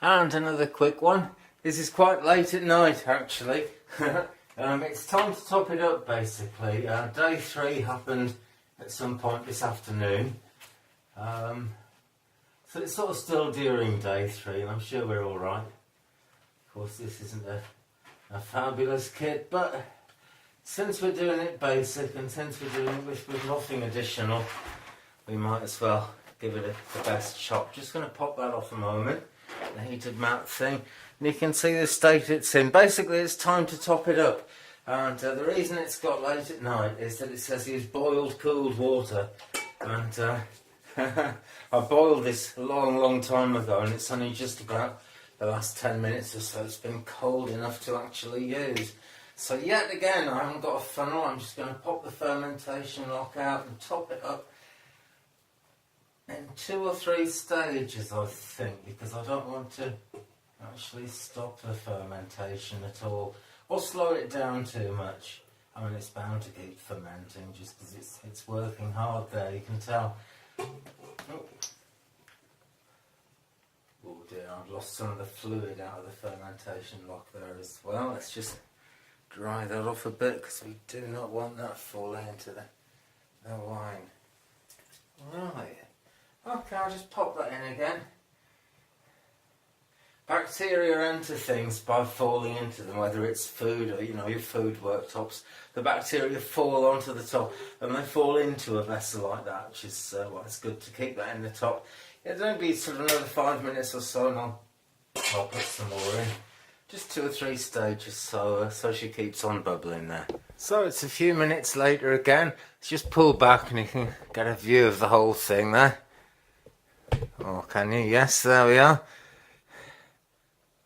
And another quick one. This is quite late at night actually. It's time to top it up basically. Day 3 happened at some point this afternoon. So it's sort of still during day 3 and I'm sure we're alright. Of course this isn't a fabulous kit, but since we're doing it basic and since we're doing it with nothing additional, we might as well give it the best shot. Just going to pop that off a moment, the heated mat thing, and you can see the state it's in. Basically it's time to top it up, and the reason it's got late at night is that it says use boiled cooled water, and I boiled this a long time ago and it's only just about the last 10 minutes or so it's been cold enough to actually use. So yet again I haven't got a funnel. I'm just going to pop the fermentation lock out and top it up in 2 or 3 stages, I think, because I don't want to actually stop the fermentation at all or slow it down too much. I mean, it's bound to keep fermenting just because it's working hard there, you can tell. Oh dear, I've lost some of the fluid out of the fermentation lock there as well. Let's just dry that off a bit because we do not want that falling into the wine. Right. Okay, I'll just pop that in again. Bacteria enter things by falling into them, whether it's food or, your food worktops. The bacteria fall onto the top and they fall into a vessel like that, which is well, it's good to keep that in the top. It'll only be sort of another 5 minutes or so and I'll put some more in. Just 2 or 3 stages so she keeps on bubbling there. So it's a few minutes later again. Let's just pull back and you can get a view of the whole thing there. Oh, can you? Yes, there we are.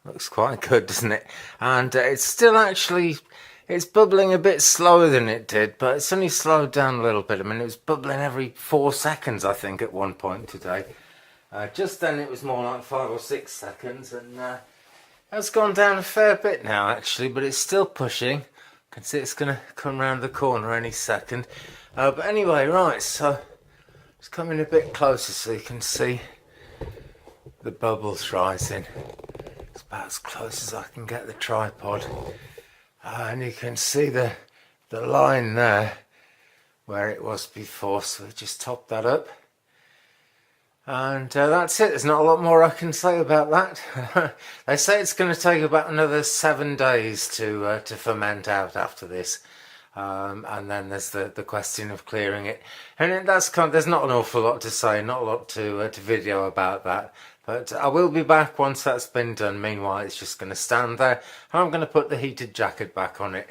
Looks quite good, doesn't it? And it's still actually, it's bubbling a bit slower than it did, but it's only slowed down a little bit. I mean, it was bubbling every 4 seconds, I think, at one point today. Just then it was more like 5 or 6 seconds, and it's gone down a fair bit now, actually, but it's still pushing. You can see it's going to come round the corner any second. But anyway, right, so it's coming a bit closer so you can see the bubbles rising. It's about as close as I can get the tripod. And you can see the line there where it was before, so we just top that up. And that's it. There's not a lot more I can say about that. They say it's going to take about another 7 days to ferment out after this. And then there's the question of clearing it. And that's there's not an awful lot to say, not a lot to video about that. But I will be back once that's been done. Meanwhile, it's just going to stand there. I'm going to put the heated jacket back on it.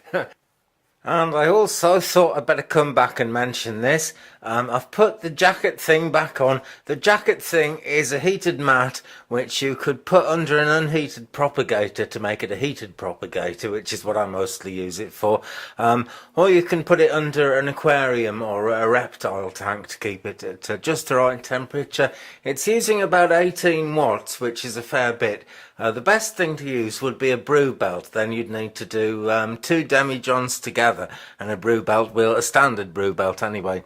And I also thought I'd better come back and mention this. I've put the jacket thing back on. The jacket thing is a heated mat which you could put under an unheated propagator to make it a heated propagator, which is what I mostly use it for. Or you can put it under an aquarium or a reptile tank to keep it at just the right temperature. It's using about 18 watts, which is a fair bit. The best thing to use would be a brew belt. Then you'd need to do 2 demijohns together, and a standard brew belt anyway,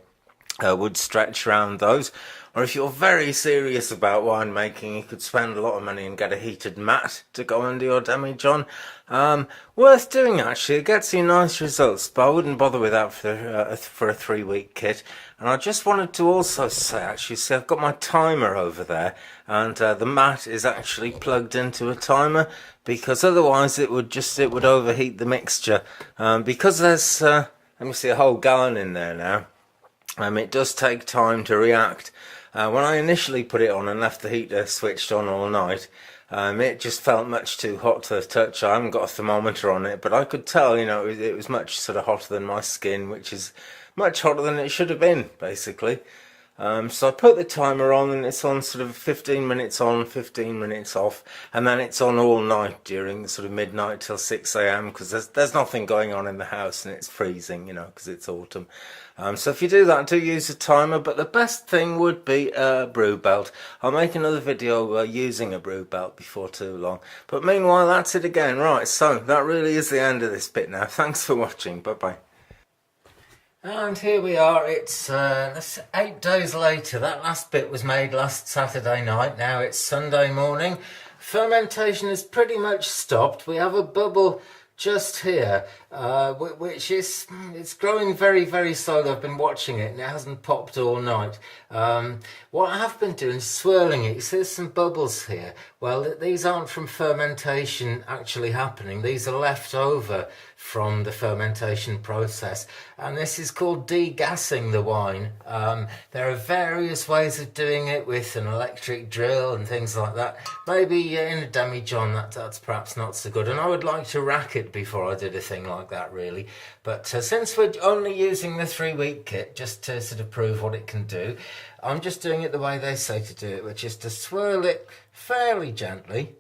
would stretch around those. Or if you're very serious about winemaking, you could spend a lot of money and get a heated mat to go under your demijohn. Worth doing actually, it gets you nice results, but I wouldn't bother with that for a 3-week kit. And I just wanted to also say, actually, see, I've got my timer over there, and the mat is actually plugged into a timer, because otherwise it would overheat the mixture. Because there's, let me see, a whole gallon in there now. It does take time to react. When I initially put it on and left the heater switched on all night, it just felt much too hot to the touch. I haven't got a thermometer on it, but I could tell, it was much sort of hotter than my skin, which is much hotter than it should have been, basically. So I put the timer on and it's on sort of 15 minutes on, 15 minutes off, and then it's on all night during sort of midnight till 6 AM because there's nothing going on in the house and it's freezing, because it's autumn. So if you do that, do use a timer, but the best thing would be a brew belt. I'll make another video using a brew belt before too long. But meanwhile, that's it again. Right, so that really is the end of this bit now. Thanks for watching. Bye-bye. And here we are, it's 8 days later. That last bit was made last Saturday night. Now it's Sunday morning. fermentation has pretty much stopped. We have a bubble just here, which is, it's growing very, very slowly. I've been watching it and it hasn't popped all night. What I have been doing is swirling it. You see there's some bubbles here. Well, these aren't from fermentation actually happening. These are left over from the fermentation process, and this is called degassing the wine. There are various ways of doing it with an electric drill and things like that. Maybe in a demi-john that's perhaps not so good, and I would like to rack it before I did a thing like that really. But since we're only using the 3-week kit just to sort of prove what it can do, I'm just doing it the way they say to do it, which is to swirl it fairly gently.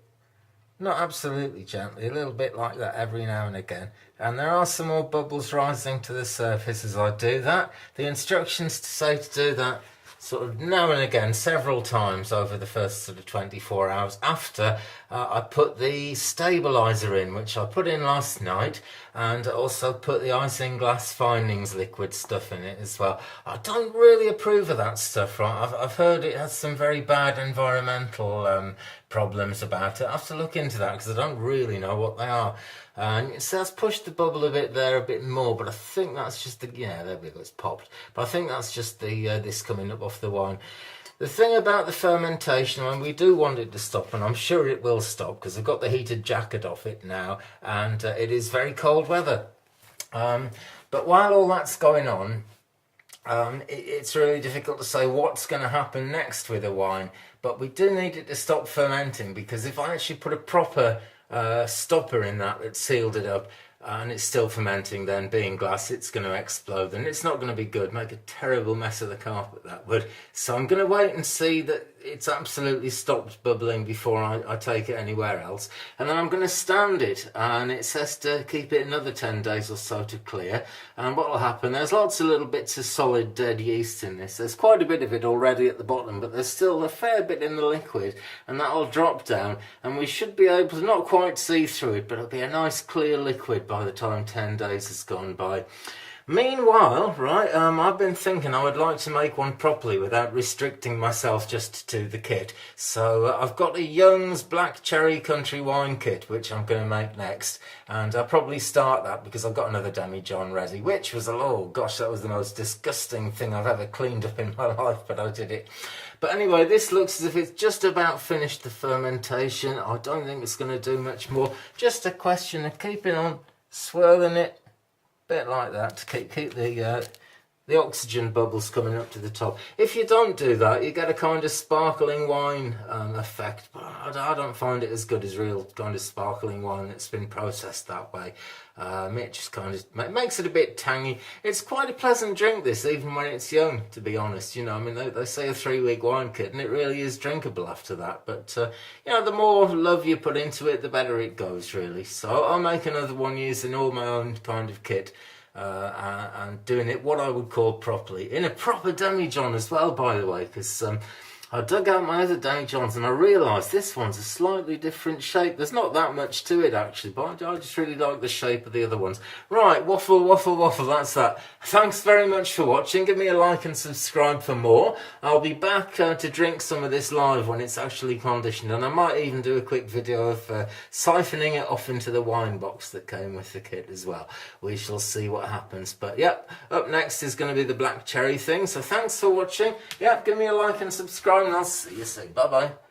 Not absolutely gently, a little bit like that every now and again. And there are some more bubbles rising to the surface as I do that. The instructions say to do that sort of now and again, several times over the first sort of 24 hours after I put the stabiliser in, which I put in last night, and also put the isinglass finings liquid stuff in it as well. I don't really approve of that stuff, right? I've heard it has some very bad environmental problems about it. I have to look into that because I don't really know what they are. And so that's pushed the bubble a bit there, a bit more, but I think that's just the, yeah, there we go, it's popped. But I think that's just the this coming up off the wine. The thing about the fermentation, when we do want it to stop, and I'm sure it will stop because I've got the heated jacket off it now, and it is very cold weather. But while all that's going on, it's really difficult to say what's going to happen next with the wine. But we do need it to stop fermenting, because if I actually put a proper stopper in that sealed it up and it's still fermenting, then being glass, it's going to explode and it's not going to be good. Make a terrible mess of the carpet, that would. So I'm going to wait and see that it's absolutely stopped bubbling before I take it anywhere else, and then I'm going to stand it, and it says to keep it another 10 days or so to clear. And what will happen, there's lots of little bits of solid dead yeast in this. There's quite a bit of it already at the bottom, but there's still a fair bit in the liquid, and that'll drop down and we should be able to not quite see through it, but it'll be a nice clear liquid by the time 10 days has gone by. Meanwhile, right, I've been thinking I would like to make one properly without restricting myself just to the kit. So I've got a Young's Black Cherry Country Wine kit, which I'm going to make next. And I'll probably start that because I've got another demi-john ready, which was, oh gosh, that was the most disgusting thing I've ever cleaned up in my life, but I did it. But anyway, this looks as if it's just about finished the fermentation. I don't think it's going to do much more. Just a question of keeping on swirling it. Bit like that to keep the oxygen bubbles coming up to the top. If you don't do that, you get a kind of sparkling wine effect, but I don't find it as good as real kind of sparkling wine that's been processed that way. It just kind of makes it a bit tangy. It's quite a pleasant drink, this, even when it's young, to be honest. You know, I mean, they say a 3-week wine kit, and it really is drinkable after that. But, you know, the more love you put into it, the better it goes, really. So I'll make another one using all my own kind of kit. And doing it what I would call properly, in a proper demi-john as well, by the way, because I dug out my other demi-johns and I realised this one's a slightly different shape. There's not that much to it actually, but I just really like the shape of the other ones. Right, waffle, waffle, waffle, that's that. Thanks very much for watching. Give me a like and subscribe for more. I'll be back to drink some of this live when it's actually conditioned, and I might even do a quick video of siphoning it off into the wine box that came with the kit as well. We shall see what happens. But yep, up next is going to be the black cherry thing. So thanks for watching. Yep, give me a like and subscribe, and I'll see you soon. Bye bye.